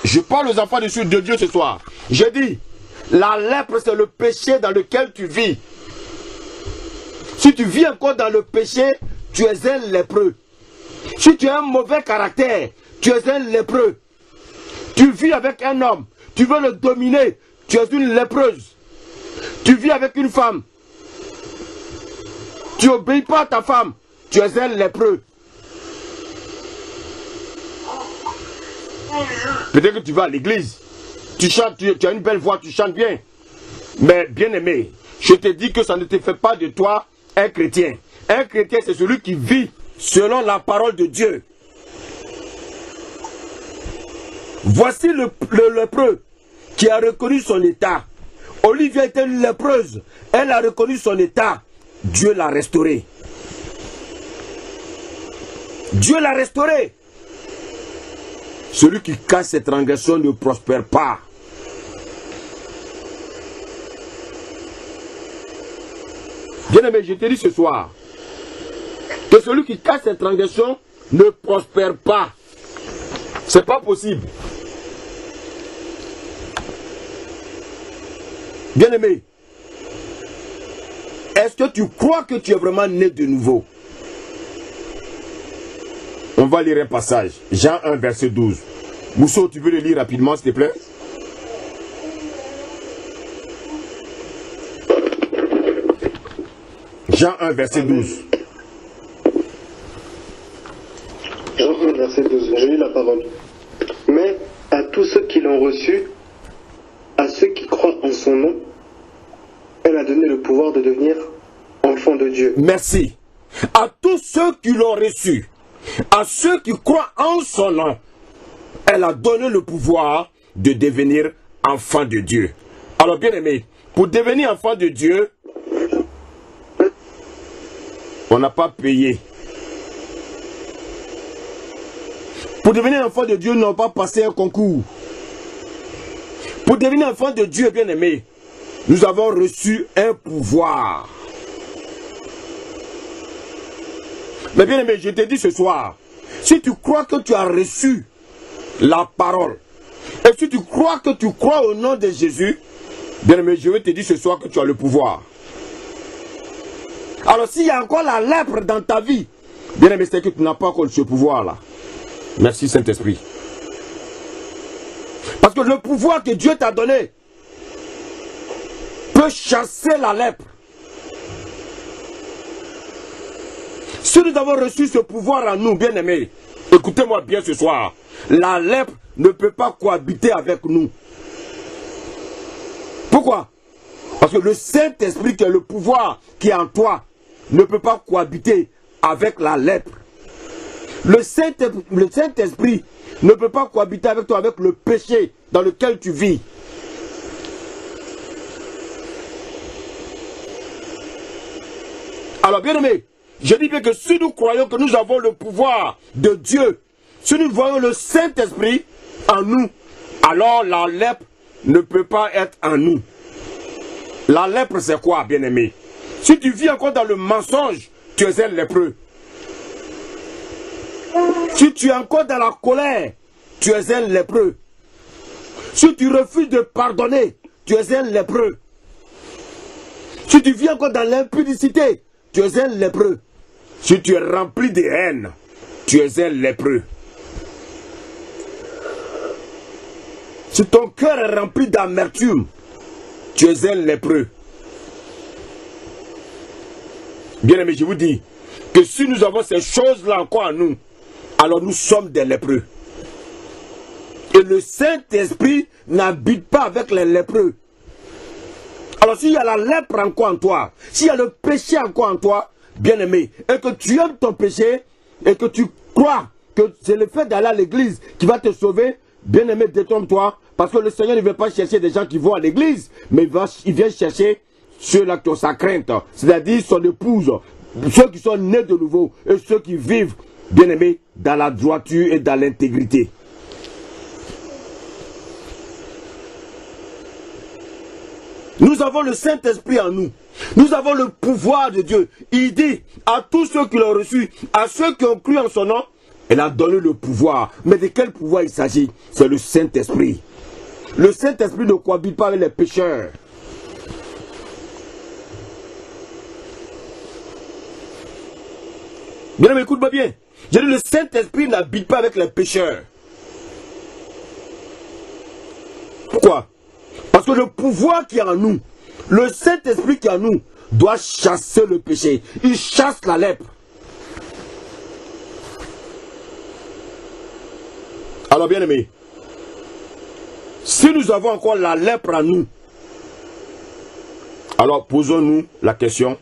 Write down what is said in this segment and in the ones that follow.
Je parle aux enfants de Dieu ce soir. Je dis, la lèpre, c'est le péché dans lequel tu vis. Si tu vis encore dans le péché, tu es un lépreux. Si tu as un mauvais caractère, tu es un lépreux. Tu vis avec un homme, tu veux le dominer, tu es une lépreuse. Tu vis avec une femme, tu n'obéis pas à ta femme, tu es un lépreux. Peut-être que tu vas à l'église, tu chantes, tu as une belle voix, tu chantes bien. Mais bien aimé, je te dis que ça ne te fait pas de toi un chrétien. Un chrétien, c'est celui qui vit selon la parole de Dieu. Voici le lépreux qui a reconnu son état. Olivia était une lépreuse. Elle a reconnu son état. Dieu l'a restaurée. Dieu l'a restaurée. Celui qui cache ses transgressions ne prospère pas. Bien-aimé, je te dis ce soir que celui qui cache ses transgressions ne prospère pas. C'est pas possible. Bien-aimé, est-ce que tu crois que tu es vraiment né de nouveau? On va lire un passage. Jean 1, verset 12. Mousso, tu veux le lire rapidement, s'il te plaît? Jean 1, verset 12. Jean 1, verset 12. Je lis la parole. Mais à tous ceux qui l'ont reçu, à ceux qui croient en son nom, elle a donné le pouvoir de devenir enfants de Dieu. Merci. À tous ceux qui l'ont reçu, à ceux qui croient en son nom, elle a donné le pouvoir de devenir enfants de Dieu. Alors bien aimé, pour devenir enfant de Dieu, on n'a pas payé. Pour devenir enfant de Dieu, on n'a pas passé un concours. Pour devenir enfant de Dieu, bien aimé, nous avons reçu un pouvoir. Mais bien aimé, je te dis ce soir, si tu crois que tu as reçu la parole, et si tu crois que tu crois au nom de Jésus, bien aimé, je vais te dire ce soir que tu as le pouvoir. Alors s'il y a encore la lèpre dans ta vie, bien aimé, c'est que tu n'as pas encore ce pouvoir-là. Merci Saint-Esprit. Parce que le pouvoir que Dieu t'a donné peut chasser la lèpre. Si nous avons reçu ce pouvoir en nous, bien aimés, écoutez-moi bien ce soir, la lèpre ne peut pas cohabiter avec nous. Pourquoi? Parce que le Saint-Esprit, qui est le pouvoir qui est en toi, ne peut pas cohabiter avec la lèpre. Le Saint-Esprit ne peut pas cohabiter avec toi, avec le péché dans lequel tu vis. Alors bien aimé, je dis bien que si nous croyons que nous avons le pouvoir de Dieu, si nous voyons le Saint-Esprit en nous, alors la lèpre ne peut pas être en nous. La lèpre c'est quoi, bien aimé? Si tu vis encore dans le mensonge, tu es un lépreux. Si tu es encore dans la colère, tu es un lépreux. Si tu refuses de pardonner, tu es un lépreux. Si tu vis encore dans l'impudicité, tu es un lépreux. Si tu es rempli de haine, tu es un lépreux. Si ton cœur est rempli d'amertume, tu es un lépreux. Bien aimé, je vous dis que si nous avons ces choses-là encore en nous, alors nous sommes des lépreux. Et le Saint-Esprit n'habite pas avec les lépreux. Alors s'il y a la lèpre encore en toi, s'il y a le péché encore en toi, bien aimé, et que tu aimes ton péché, et que tu crois que c'est le fait d'aller à l'église qui va te sauver, bien aimé, détrompe-toi, parce que le Seigneur ne veut pas chercher des gens qui vont à l'église, mais il vient chercher ceux-là qui ont sa crainte, c'est-à-dire son épouse, ceux qui sont nés de nouveau, et ceux qui vivent, bien aimé, dans la droiture et dans l'intégrité. Nous avons le Saint-Esprit en nous. Nous avons le pouvoir de Dieu. Il dit à tous ceux qui l'ont reçu, à ceux qui ont cru en son nom, Elle a donné le pouvoir. Mais de quel pouvoir il s'agit? C'est le Saint-Esprit. Le Saint-Esprit ne cohabite pas avec les pécheurs. Bien aimé, écoute-moi bien. J'ai dit le Saint-Esprit n'habite pas avec les pécheurs. Pourquoi? Parce que le pouvoir qui est en nous, le Saint-Esprit qui est en nous, doit chasser le péché. Il chasse la lèpre. Alors bien aimé, si nous avons encore la lèpre en nous, alors posons-nous la question,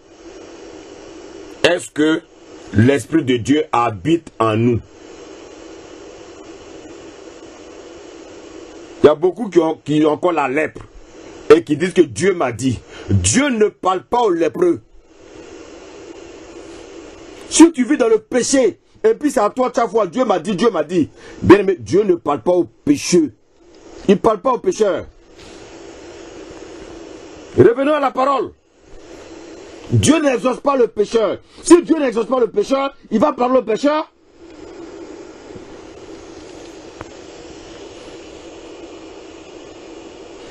est-ce que l'Esprit de Dieu habite en nous? Il y a beaucoup qui ont encore la lèpre et qui disent que Dieu m'a dit. Dieu ne parle pas aux lépreux. Si tu vis dans le péché, et puis c'est à toi chaque fois, Dieu m'a dit, Dieu m'a dit. Bien aimé, Dieu ne parle pas aux pécheux. Il ne parle pas aux pécheurs. Revenons à la parole. Dieu n'exauce pas le pécheur. Si Dieu n'exauce pas le pécheur, il va parler au pécheur.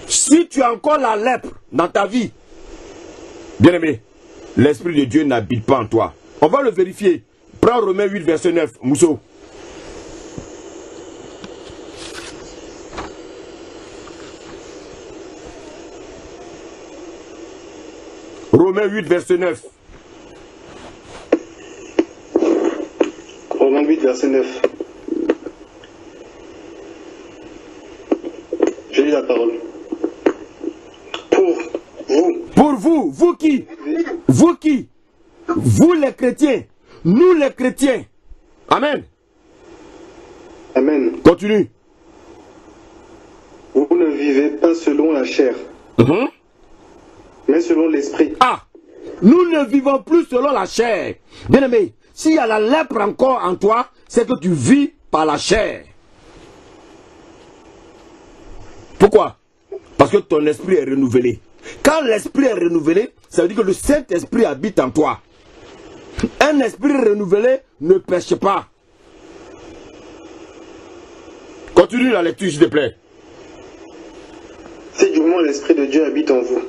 Si tu as encore la lèpre dans ta vie, bien aimé, l'Esprit de Dieu n'habite pas en toi. On va le vérifier. Prends Romains 8, verset 9, Mousso. Romains 8, verset 9. Romains 8, verset 9. Je lis la parole. Pour vous, vous qui? Vous qui? Vous les chrétiens. Nous les chrétiens. Amen. Amen. Continue. Vous ne vivez pas selon la chair, mais selon l'esprit. Ah, nous ne vivons plus selon la chair. Bien aimé, s'il y a la lèpre encore en toi, c'est que tu vis par la chair. Pourquoi? Parce que ton esprit est renouvelé. Quand l'esprit est renouvelé, ça veut dire que le Saint-Esprit habite en toi. Un esprit renouvelé ne pêche pas. Continue la lecture, s'il te plaît. Si du moins l'Esprit de Dieu habite en vous.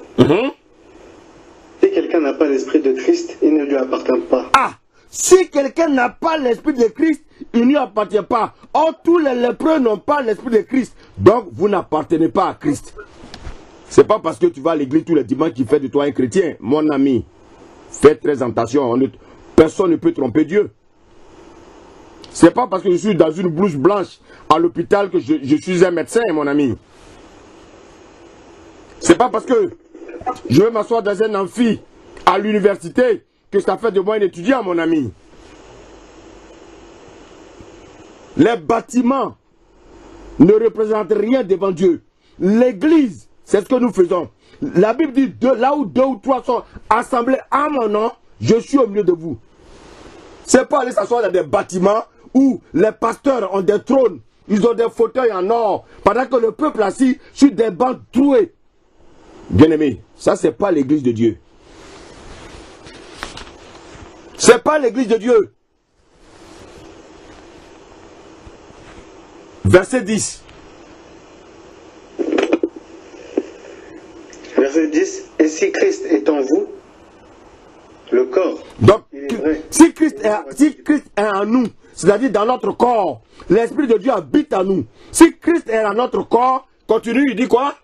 Si quelqu'un n'a pas l'Esprit de Christ, il ne lui appartient pas. Ah, si quelqu'un n'a pas l'Esprit de Christ, il ne lui appartient pas. Or, tous les lépreux n'ont pas l'Esprit de Christ. Donc, vous n'appartenez pas à Christ. C'est pas parce que tu vas à l'église tous les dimanches qu'il fait de toi un chrétien. Mon ami, fais très attention. Personne ne peut tromper Dieu. C'est pas parce que je suis dans une blouse blanche à l'hôpital que je suis un médecin, mon ami. C'est pas parce que je vais m'asseoir dans un amphi à l'université que ça fait de moi un étudiant, mon ami. Les bâtiments ne représentent rien devant Dieu. L'église, c'est ce que nous faisons. La Bible dit, là où 2 ou 3 sont assemblés à mon nom, je suis au milieu de vous. C'est pas aller s'asseoir dans des bâtiments où les pasteurs ont des trônes, ils ont des fauteuils en or, pendant que le peuple assis sur des bancs troués. Bien-aimé, ça c'est pas l'église de Dieu. C'est pas l'église de Dieu. Verset 10. Verset 10. Et si Christ est en vous, le corps. Donc, si Christ est en nous, c'est-à-dire dans notre corps, l'Esprit de Dieu habite en nous. Si Christ est dans notre corps, continue, il dit quoi?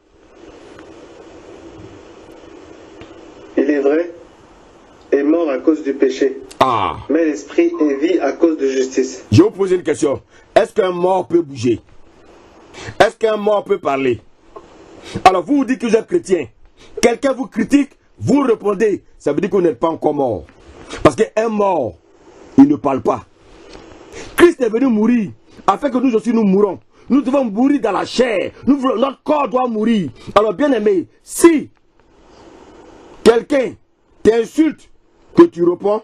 Il est vrai, est mort à cause du péché. Ah. Mais l'esprit est vie à cause de justice. Je vais vous poser une question. Est-ce qu'un mort peut bouger? Est-ce qu'un mort peut parler? Alors vous dites que vous êtes chrétien. Quelqu'un vous critique, vous répondez. Ça veut dire que vous n'êtes pas encore mort. Parce qu'un mort, il ne parle pas. Christ est venu mourir afin que nous aussi nous mourons. Nous devons mourir dans la chair. Notre corps doit mourir. Alors bien aimé, si quelqu'un t'insulte, que tu réponds,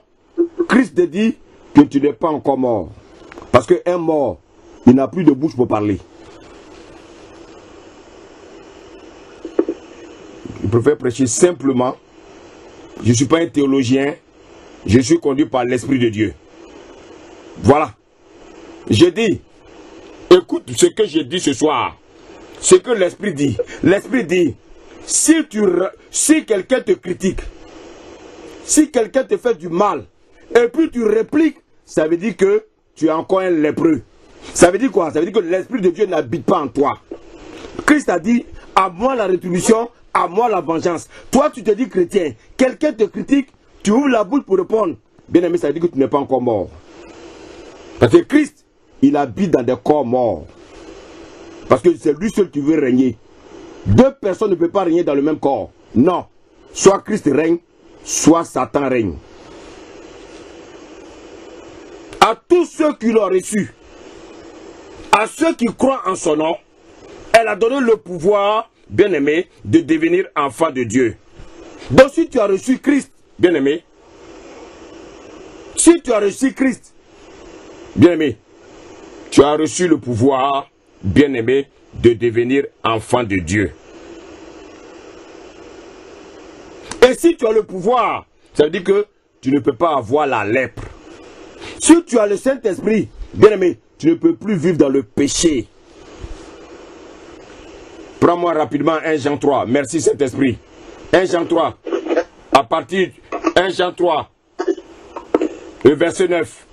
Christ te dit que tu n'es pas encore mort. Parce qu'un mort, il n'a plus de bouche pour parler. Je préfère prêcher simplement. Je ne suis pas un théologien. Je suis conduit par l'Esprit de Dieu. Voilà. Je dis, écoute ce que j'ai dit ce soir. Ce que l'Esprit dit. L'Esprit dit, si quelqu'un te critique, si quelqu'un te fait du mal, et puis tu répliques, ça veut dire que tu es encore un lépreux. Ça veut dire quoi? Ça veut dire que l'Esprit de Dieu n'habite pas en toi. Christ a dit, à moi la rétribution, à moi la vengeance. Toi, tu te dis chrétien. Quelqu'un te critique, tu ouvres la bouche pour répondre. Bien aimé, ça veut dire que tu n'es pas encore mort. Parce que Christ, il habite dans des corps morts. Parce que c'est lui seul qui veut régner. Deux personnes ne peuvent pas régner dans le même corps. Non. Soit Christ règne, soit Satan règne. À tous ceux qui l'ont reçu, à ceux qui croient en son nom, elle a donné le pouvoir, bien aimé, de devenir enfant de Dieu. Donc si tu as reçu Christ, bien aimé, si tu as reçu Christ, bien aimé, tu as reçu le pouvoir, bien aimé, de devenir enfant de Dieu. Et si tu as le pouvoir, ça veut dire que tu ne peux pas avoir la lèpre. Si tu as le Saint-Esprit, bien aimé, tu ne peux plus vivre dans le péché. Prends-moi rapidement 1 Jean 3. Merci Saint-Esprit. 1 Jean 3. À partir 1 Jean 3. Le verset 9.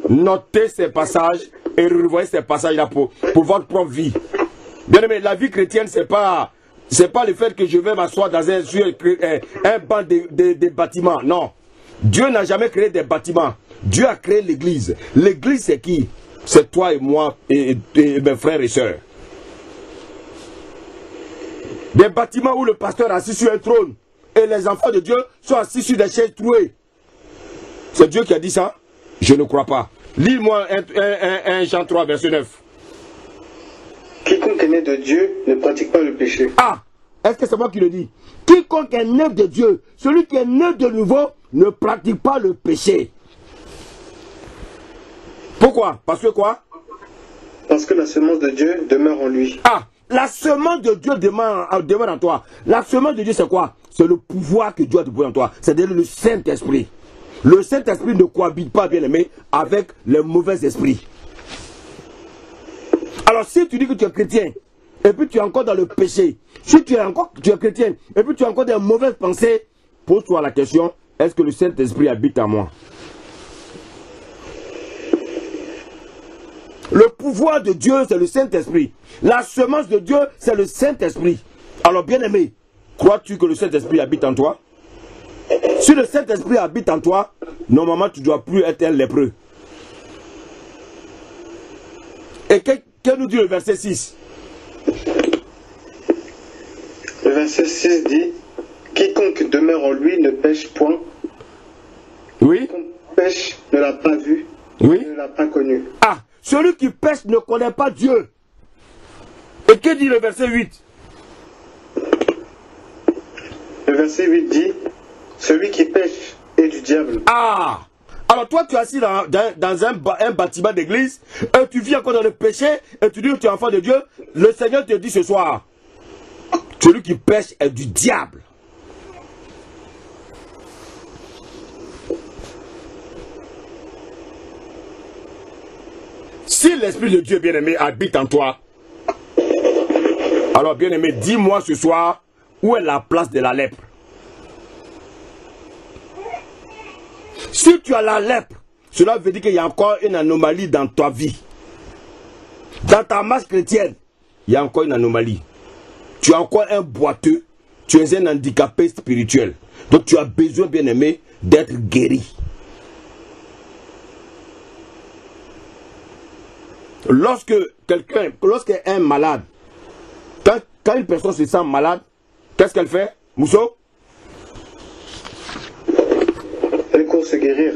Notez ces passages et revoyez ces passages-là pour votre propre vie. Bien aimé, la vie chrétienne, c'est pas le fait que je vais m'asseoir dans un banc de bâtiments. Non. Dieu n'a jamais créé des bâtiments. Dieu a créé l'église. L'église, c'est qui? C'est toi et moi et mes frères et sœurs. Des bâtiments où le pasteur est assis sur un trône et les enfants de Dieu sont assis sur des chaises trouées. C'est Dieu qui a dit ça? Je ne crois pas. Lis-moi 1 Jean 3, verset 9. Quiconque est né de Dieu ne pratique pas le péché. Ah! Est-ce que c'est moi qui le dis? Quiconque est né de Dieu, celui qui est né de nouveau, ne pratique pas le péché. Pourquoi? Parce que quoi? Parce que la semence de Dieu demeure en lui. Ah! La semence de Dieu demeure en toi. La semence de Dieu, c'est quoi? C'est le pouvoir que Dieu a déposé en toi. C'est-à-dire le Saint-Esprit. Le Saint-Esprit ne cohabite pas, bien aimé, avec les mauvais esprits. Alors, si tu dis que tu es chrétien, et puis tu es encore dans le péché, si tu es chrétien, et puis tu as encore des mauvaises pensées, pose-toi la question, est-ce que le Saint-Esprit habite en moi? Le pouvoir de Dieu, c'est le Saint-Esprit. La semence de Dieu, c'est le Saint-Esprit. Alors, bien aimé, crois-tu que le Saint-Esprit habite en toi? Si le Saint-Esprit habite en toi, normalement, tu ne dois plus être un lépreux. Et que nous dit le verset 6? Le verset 6 dit, quiconque demeure en lui ne pêche point. Oui. Quiconque pêche ne l'a pas vu, Oui. ne l'a pas connu. Ah, celui qui pêche ne connaît pas Dieu. Et que dit le verset 8? Le verset 8 dit, celui qui pêche est du diable. Ah! Alors toi tu es assis dans un bâtiment d'église et tu vis encore dans le péché et tu dis que tu es enfant de Dieu. Le Seigneur te dit ce soir, celui qui pêche est du diable. Si l'Esprit de Dieu bien-aimé habite en toi, alors bien-aimé, dis-moi ce soir où est la place de la lèpre. Si tu as la lèpre, cela veut dire qu'il y a encore une anomalie dans ta vie. Dans ta marche chrétienne, il y a encore une anomalie. Tu es encore un boiteux, tu es un handicapé spirituel. Donc tu as besoin, bien aimé, d'être guéri. Lorsqu'un malade, quand une personne se sent malade, qu'est-ce qu'elle fait, Mousso? Elle court se guérir.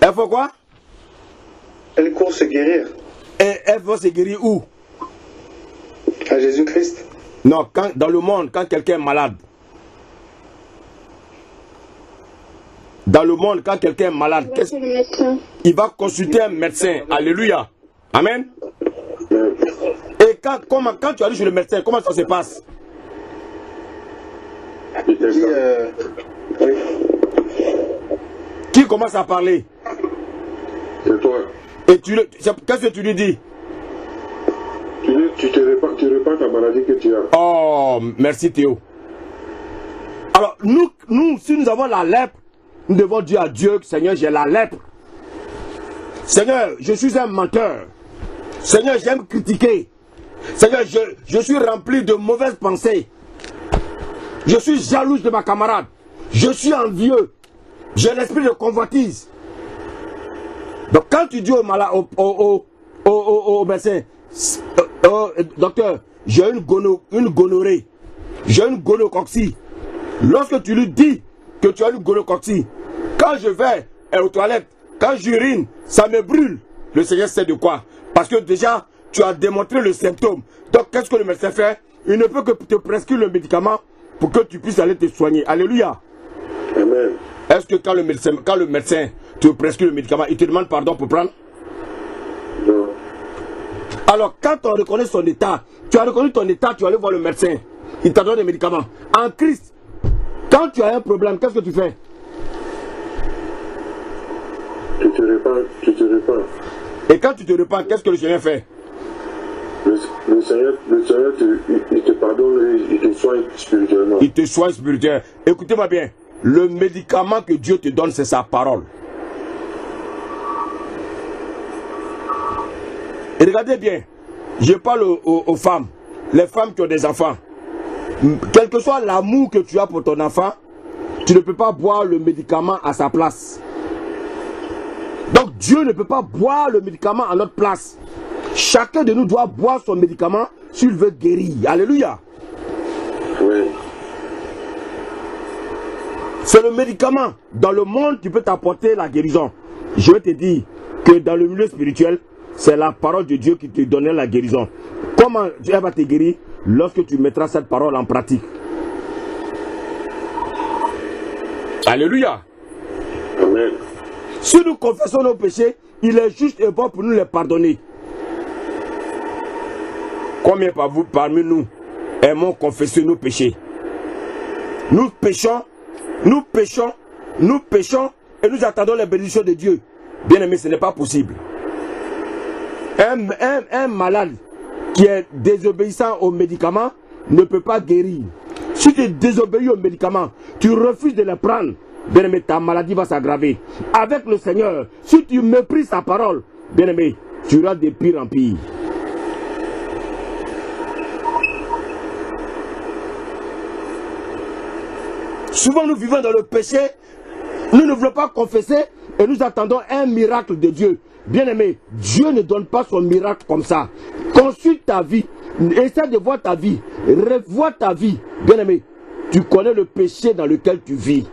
Elle fait quoi? Elle court se guérir. Et elle va se guérir où? À Jésus-Christ. Non, dans le monde, quand quelqu'un est malade. Dans le monde, quand quelqu'un est malade, il va consulter un médecin. Alléluia. Amen. Et quand tu arrives chez le médecin, comment ça se passe? Oui. Qui commence à parler? C'est toi. Et qu'est-ce que tu lui dis? Tu répands ta maladie que tu as. Oh, merci Théo. Alors, nous, si nous avons la lèpre, nous devons dire à Dieu, Seigneur, j'ai la lèpre. Seigneur, je suis un menteur. Seigneur, j'aime critiquer. Seigneur, je suis rempli de mauvaises pensées. Je suis jaloux de ma camarade. Je suis envieux. J'ai l'esprit de convoitise. Donc quand tu dis au malade, au médecin, docteur, j'ai une gonorrhée, j'ai une gonocoxie. Lorsque tu lui dis que tu as une gonocoxie, quand je vais aux toilettes, quand j'urine, ça me brûle. Le Seigneur sait de quoi. Parce que déjà, tu as démontré le symptôme. Donc qu'est-ce que le médecin fait? Il ne peut que te prescrire le médicament pour que tu puisses aller te soigner. Alléluia. Amen. Est-ce que quand le médecin te prescrit le médicament, il te demande pardon pour prendre? Non. Alors quand on reconnaît son état, tu as reconnu ton état, tu vas aller voir le médecin. Il t'a donné des médicaments. En Christ, quand tu as un problème, qu'est-ce que tu fais? Tu te répands. Et quand tu te répands, qu'est-ce que le Seigneur fait? Le Seigneur il te pardonne et il te soigne spirituellement. Il te soigne spirituellement. Écoutez-moi bien. Le médicament que Dieu te donne, c'est sa parole. Et regardez bien. Je parle aux femmes. Les femmes qui ont des enfants. Quel que soit l'amour que tu as pour ton enfant, tu ne peux pas boire le médicament à sa place. Donc Dieu ne peut pas boire le médicament à notre place. Chacun de nous doit boire son médicament s'il veut guérir. Alléluia. Oui. C'est le médicament. Dans le monde, tu peux t'apporter la guérison. Je vais te dire que dans le milieu spirituel, c'est la parole de Dieu qui te donnait la guérison. Comment Dieu va te guérir? Lorsque tu mettras cette parole en pratique. Alléluia. Amen. Si nous confessons nos péchés, il est juste et bon pour nous les pardonner. Combien parmi nous aimons confesser nos péchés? Nous péchons et nous attendons les bénédictions de Dieu. Bien aimé, ce n'est pas possible. Un malade qui est désobéissant aux médicaments ne peut pas guérir. Si tu désobéis aux médicaments, tu refuses de les prendre, bien aimé, ta maladie va s'aggraver. Avec le Seigneur, si tu méprises sa parole, bien aimé, tu iras de pire en pire. Souvent nous vivons dans le péché, nous ne voulons pas confesser et nous attendons un miracle de Dieu. Bien aimé, Dieu ne donne pas son miracle comme ça. Consulte ta vie, essaie de voir ta vie, revois ta vie. Bien aimé, tu connais le péché dans lequel tu vis.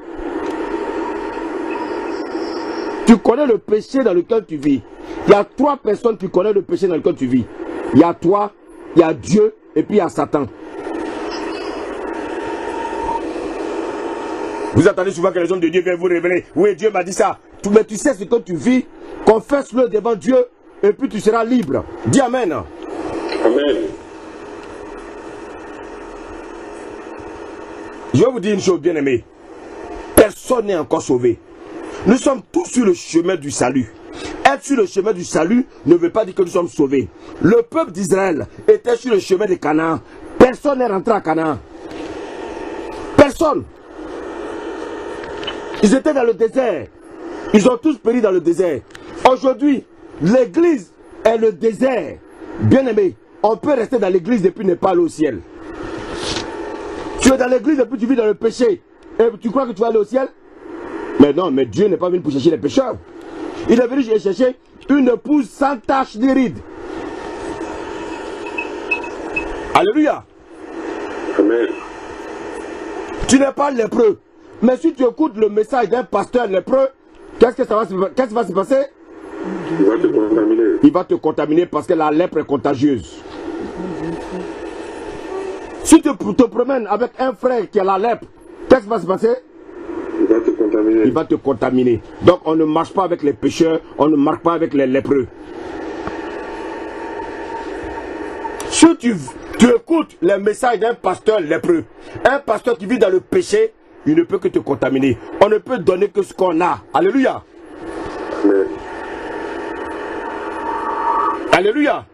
Tu connais le péché dans lequel tu vis. Il y a 3 personnes qui connaissent le péché dans lequel tu vis. Il y a toi, il y a Dieu et puis il y a Satan. Vous attendez souvent que les hommes de Dieu viennent vous révéler. Oui, Dieu m'a dit ça. Mais tu sais ce que tu vis. Confesse-le devant Dieu et puis tu seras libre. Dis Amen. Amen. Je vais vous dire une chose, bien aimé. Personne n'est encore sauvé. Nous sommes tous sur le chemin du salut. Être sur le chemin du salut ne veut pas dire que nous sommes sauvés. Le peuple d'Israël était sur le chemin de Canaan. Personne n'est rentré à Canaan. Personne. Ils étaient dans le désert. Ils ont tous péri dans le désert. Aujourd'hui, l'église est le désert. Bien aimé, on peut rester dans l'église et puis ne pas aller au ciel. Tu es dans l'église et puis tu vis dans le péché. Et tu crois que tu vas aller au ciel? Mais non, mais Dieu n'est pas venu pour chercher les pécheurs. Il est venu chercher une épouse sans tache ni ride. Alléluia. Amen. Tu n'es pas lépreux. Mais si tu écoutes le message d'un pasteur lépreux, qu'est-ce qui va se passer? Il va te contaminer. Il va te contaminer parce que la lèpre est contagieuse. Si tu te promènes avec un frère qui a la lèpre, qu'est-ce qui va se passer? Il va te contaminer. Il va te contaminer. Donc on ne marche pas avec les pécheurs, on ne marche pas avec les lépreux. Si tu écoutes les messages d'un pasteur lépreux, un pasteur qui vit dans le péché, il ne peut que te contaminer. On ne peut donner que ce qu'on a. Alléluia. Amen. Alléluia.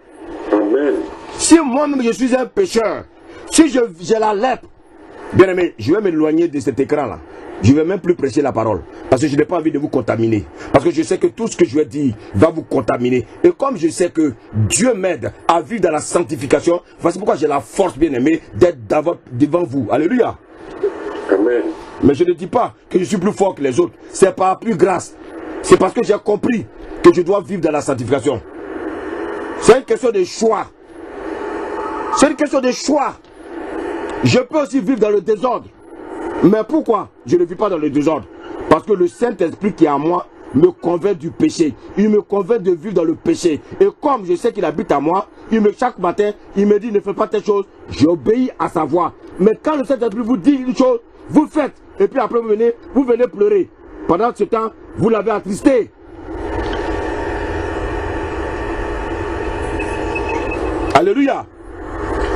Amen. Si moi-même je suis un pécheur, si j'ai la lèpre, bien aimé, je vais m'éloigner de cet écran-là. Je ne vais même plus prêcher la parole. Parce que je n'ai pas envie de vous contaminer. Parce que je sais que tout ce que je vais dire va vous contaminer. Et comme je sais que Dieu m'aide à vivre dans la sanctification, voici pourquoi j'ai la force, bien aimé, d'être devant vous. Alléluia. Amen. Mais je ne dis pas que je suis plus fort que les autres. C'est par plus grâce. C'est parce que j'ai compris que je dois vivre dans la sanctification. C'est une question de choix. C'est une question de choix. Je peux aussi vivre dans le désordre. Mais pourquoi je ne vis pas dans le désordre? Parce que le Saint-Esprit qui est en moi me convainc du péché. Il me convainc de vivre dans le péché. Et comme je sais qu'il habite en moi, chaque matin, il me dit ne fais pas telle chose. J'obéis à sa voix. Mais quand le Saint-Esprit vous dit une chose, vous le faites. Et puis après vous venez pleurer. Pendant ce temps, vous l'avez attristé. Alléluia.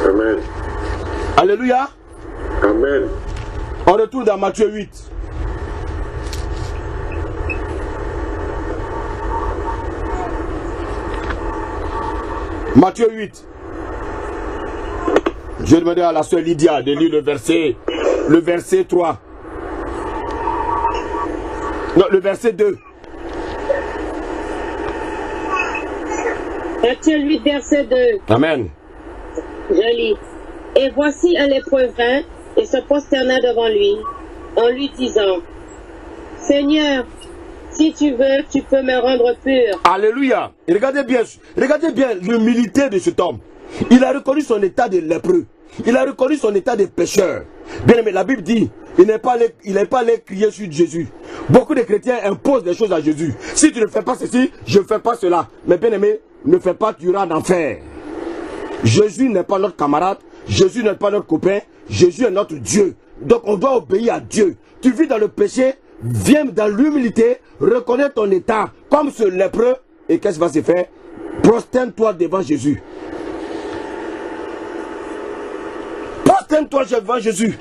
Amen. Alléluia. Amen. On retourne dans Matthieu 8. Matthieu 8. Je demandais à la sœur Lydia de lire le verset 3. Non, le verset 2. Matthieu 8, verset 2. Amen. Je lis. Et voici un lépreux vint et se prosterna devant lui, en lui disant, Seigneur, si tu veux, tu peux me rendre pur. Alléluia. Et regardez bien l'humilité de cet homme. Il a reconnu son état de lépreux. Il a reconnu son état de pécheur. Bien aimé, la Bible dit, il n'est pas allé crier sur Jésus. Beaucoup de chrétiens imposent des choses à Jésus. Si tu ne fais pas ceci, je ne fais pas cela. Mais bien aimé, ne fais pas, tu iras en enfer. Jésus n'est pas notre camarade. Jésus n'est pas notre copain. Jésus est notre Dieu. Donc on doit obéir à Dieu. Tu vis dans le péché, viens dans l'humilité, reconnais ton état comme ce lépreux. Et qu'est-ce qui va se faire? Prosterne-toi devant Jésus. Prosterne-toi devant Jésus.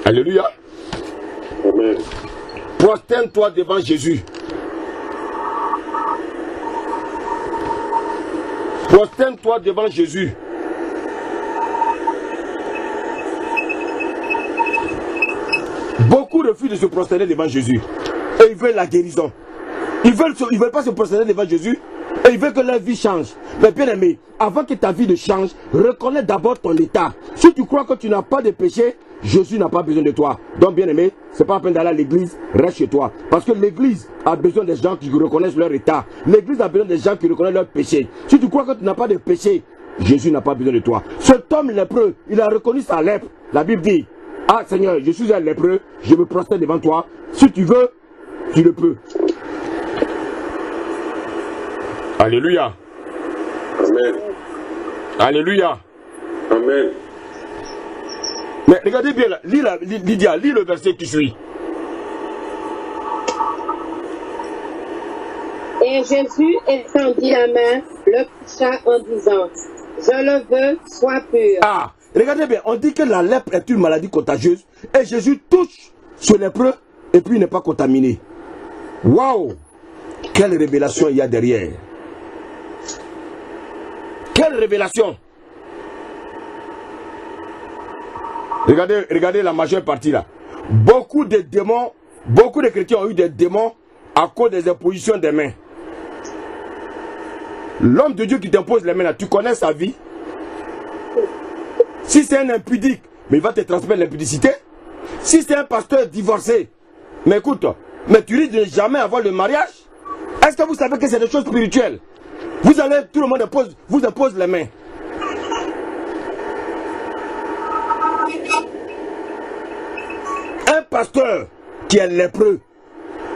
Alléluia. Amen. Prosterne-toi devant Jésus. Prosterne-toi devant Jésus. Beaucoup refusent de se prosterner devant Jésus. Et ils veulent la guérison. Ils veulent pas se prosterner devant Jésus. Et ils veulent que leur vie change. Mais bien aimé, avant que ta vie ne change, reconnais d'abord ton état. Si tu crois que tu n'as pas de péché, Jésus n'a pas besoin de toi. Donc bien aimé, c'est pas la peine d'aller à l'église, reste chez toi. Parce que l'église a besoin des gens qui reconnaissent leur état. L'église a besoin des gens qui reconnaissent leur péché. Si tu crois que tu n'as pas de péché, Jésus n'a pas besoin de toi. Cet homme lépreux, il a reconnu sa lèpre. La Bible dit, ah Seigneur, je suis un lépreux, je me prosterne devant toi. Si tu veux, tu le peux. Alléluia. Amen. Alléluia. Amen. Mais regardez bien, Lydia, lis le verset qui suit. Et Jésus étendit la main, le toucha en disant, je le veux, sois pur. Ah, regardez bien, on dit que la lèpre est une maladie contagieuse et Jésus touche ce lépreux et puis il n'est pas contaminé. Waouh! Quelle révélation il y a derrière! Quelle révélation! Regardez la majeure partie là. Beaucoup de démons, beaucoup de chrétiens ont eu des démons à cause des impositions des mains. L'homme de Dieu qui t'impose les mains là, tu connais sa vie? Si c'est un impudique, mais il va te transmettre l'impudicité. Si c'est un pasteur divorcé, mais écoute, mais tu risques de jamais avoir le mariage. Est-ce que vous savez que c'est des choses spirituelles? Vous allez, tout le monde vous impose les mains. Un pasteur qui est lépreux,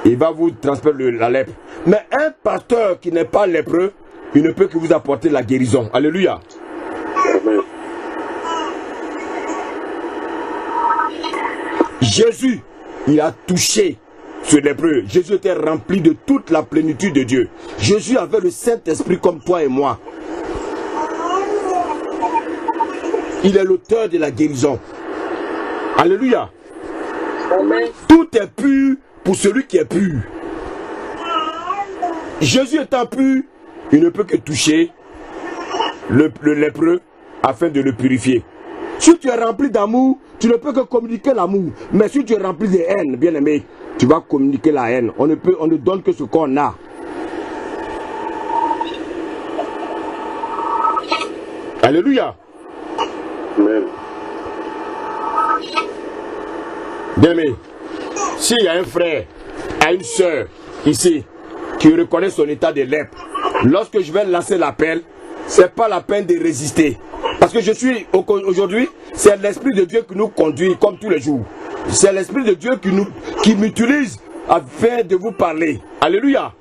il va vous transmettre la lèpre. Mais un pasteur qui n'est pas lépreux, il ne peut que vous apporter la guérison. Alléluia. Amen. Jésus, il a touché ce lépreux. Jésus était rempli de toute la plénitude de Dieu. Jésus avait le Saint-Esprit comme toi et moi. Il est l'auteur de la guérison. Alléluia. Amen. Tout est pur pour celui qui est pur. Jésus étant pur, il ne peut que toucher le lépreux afin de le purifier. Si tu es rempli d'amour, tu ne peux que communiquer l'amour. Mais si tu es rempli de haine, bien aimé, tu vas communiquer la haine. On ne donne que ce qu'on a. Alléluia. Amen. Bien aimé, s'il y a un frère, une soeur ici, qui reconnaît son état de lèpre, lorsque je vais lancer l'appel, ce n'est pas la peine de résister. Parce que je suis, aujourd'hui, c'est l'Esprit de Dieu qui nous conduit comme tous les jours. C'est l'Esprit de Dieu qui m'utilise afin de vous parler. Alléluia.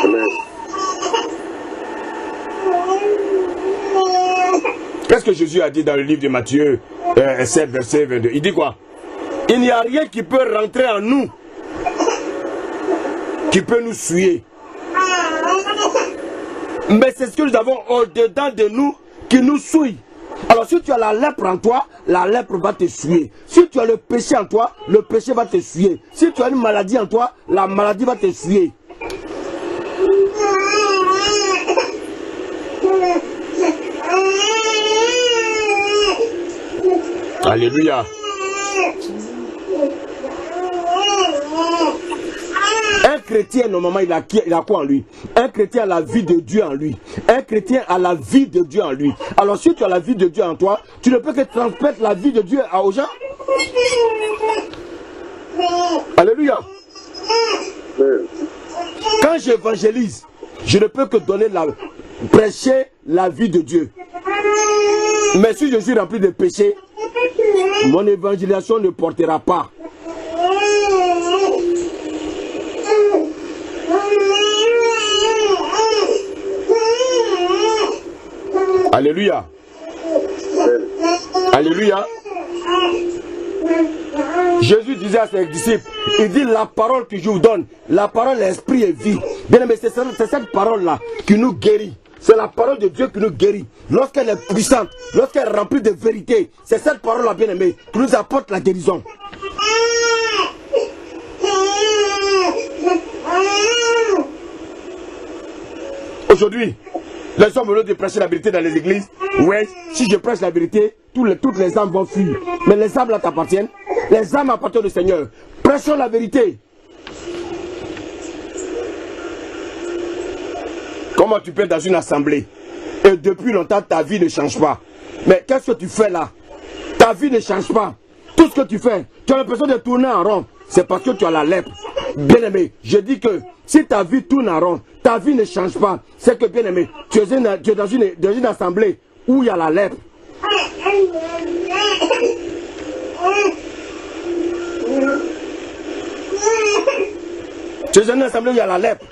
Amen. Qu'est-ce que Jésus a dit dans le livre de Matthieu 7, verset 22? Il dit quoi? Il n'y a rien qui peut rentrer en nous, qui peut nous souiller. Mais c'est ce que nous avons au-dedans de nous qui nous souille. Alors si tu as la lèpre en toi, la lèpre va te souiller. Si tu as le péché en toi, le péché va te souiller. Si tu as une maladie en toi, la maladie va te souiller. Alléluia. Un chrétien, normalement, il a quoi en lui? Un chrétien a la vie de Dieu en lui. Un chrétien a la vie de Dieu en lui. Alors, si tu as la vie de Dieu en toi, tu ne peux que transmettre la vie de Dieu aux gens. Alléluia. Quand j'évangélise, je ne peux que prêcher la vie de Dieu. Mais si je suis rempli de péché, mon évangélisation ne portera pas. Alléluia. Alléluia. Jésus disait à ses disciples, il dit la parole que je vous donne, la parole, l'esprit et vie. Bien aimé, c'est cette parole-là qui nous guérit. C'est la parole de Dieu qui nous guérit. Lorsqu'elle est puissante, lorsqu'elle est remplie de vérité, c'est cette parole-là, bien aimé, qui nous apporte la guérison. Aujourd'hui, les hommes, au lieu de prêcher la vérité dans les églises, ouais, si je prêche la vérité, toutes les âmes vont fuir. Mais les âmes là t'appartiennent. Les âmes appartiennent au Seigneur. Prêchons la vérité. Comment tu peux être dans une assemblée et depuis longtemps ta vie ne change pas? Mais qu'est-ce que tu fais là? Ta vie ne change pas. Tout ce que tu fais, tu as l'impression de tourner en rond. C'est parce que tu as la lèpre. Bien aimé, je dis que si ta vie tourne en rond, ta vie ne change pas. C'est que bien aimé, tu es dans une assemblée où il y a la lèpre. Tu es dans une assemblée où il y a la lèpre.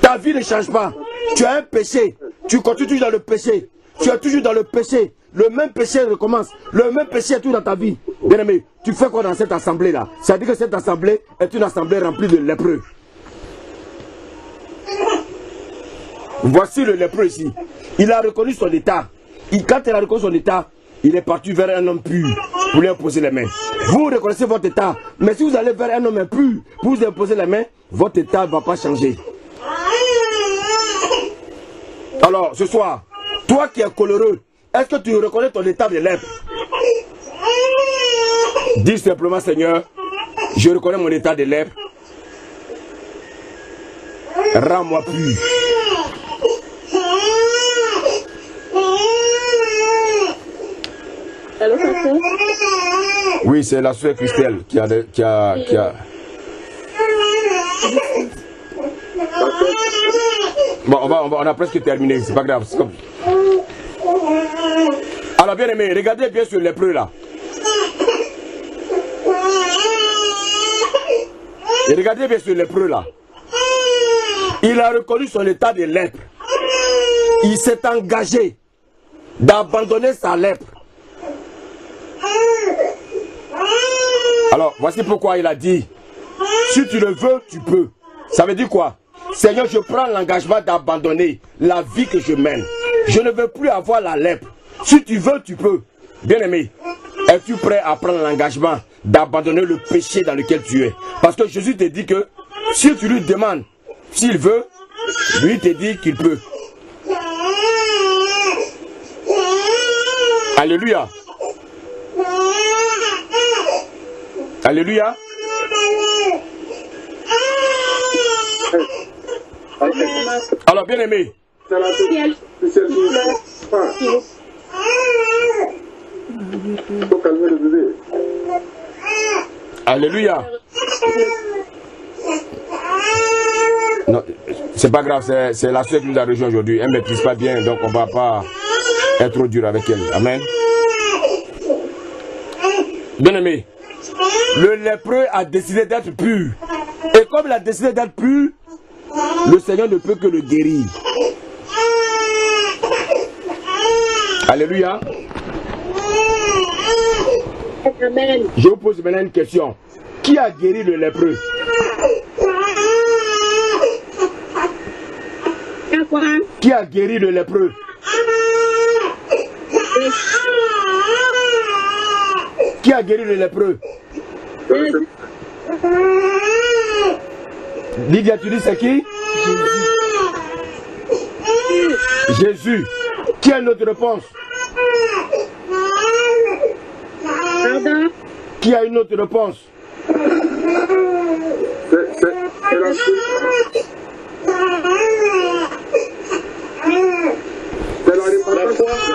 Ta vie ne change pas. Tu as un péché. Tu continues toujours dans le péché. Tu es toujours dans le péché. Le même péché recommence. Le même péché est tout dans ta vie. Bien aimé, tu fais quoi dans cette assemblée-là? Ça veut dire que cette assemblée est une assemblée remplie de lépreux. Voici le lépreux ici. Il a reconnu son état. Quand il a reconnu son état, il est parti vers un homme pur pour lui imposer les mains. Vous reconnaissez votre état. Mais si vous allez vers un homme impur pour vous imposer les mains, votre état ne va pas changer. Alors, ce soir, toi qui es coléreux, est-ce que tu reconnais ton état de lèpre? Dis simplement, Seigneur, je reconnais mon état de lèpre. Rends-moi pur. Allô, pasteur? Oui, c'est la sœur Christelle qui a... Bon, on a presque terminé, c'est pas grave. Comme... Alors, bien aimé, regardez bien sur les lépreux là. Et regardez bien sur les lépreux là. Il a reconnu son état de lèpre. Il s'est engagé d'abandonner sa lèpre. Alors, voici pourquoi il a dit, si tu le veux, tu peux. Ça veut dire quoi? Seigneur, je prends l'engagement d'abandonner la vie que je mène. Je ne veux plus avoir la lèpre. Si tu veux, tu peux. Bien aimé, es-tu prêt à prendre l'engagement d'abandonner le péché dans lequel tu es? Parce que Jésus te dit que si tu lui demandes s'il veut, lui te dit qu'il peut. Alléluia. Alléluia. Alors, bien aimé. Alléluia. Non, c'est pas grave, c'est la soeur qui nous a rejoint aujourd'hui. Elle ne maîtrise pas bien, donc on ne va pas être trop dur avec elle. Amen. Bien aimé, le lépreux a décidé d'être pur. Et comme il a décidé d'être pur, le Seigneur ne peut que le guérir. Alléluia. Amen. Je vous pose maintenant une question. Qui a guéri le lépreux? Qui a guéri le lépreux? Qui a guéri le lépreux? Lydia, tu dis c'est qui? Jésus. Qui a une autre réponse? Qui a une autre réponse?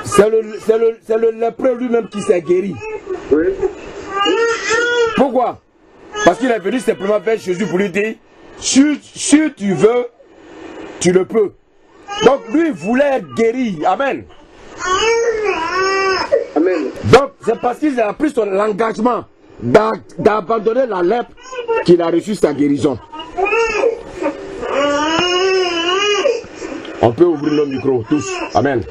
C'est le lépreux lui-même qui s'est guéri. Oui. Pourquoi? Parce qu'il est venu simplement vers Jésus pour lui dire, si tu veux, tu le peux. Donc lui voulait être guéri. Amen. Amen. Donc c'est parce qu'il a pris son engagement d'abandonner la lèpre qu'il a reçu sa guérison. On peut ouvrir le micro tous. Amen.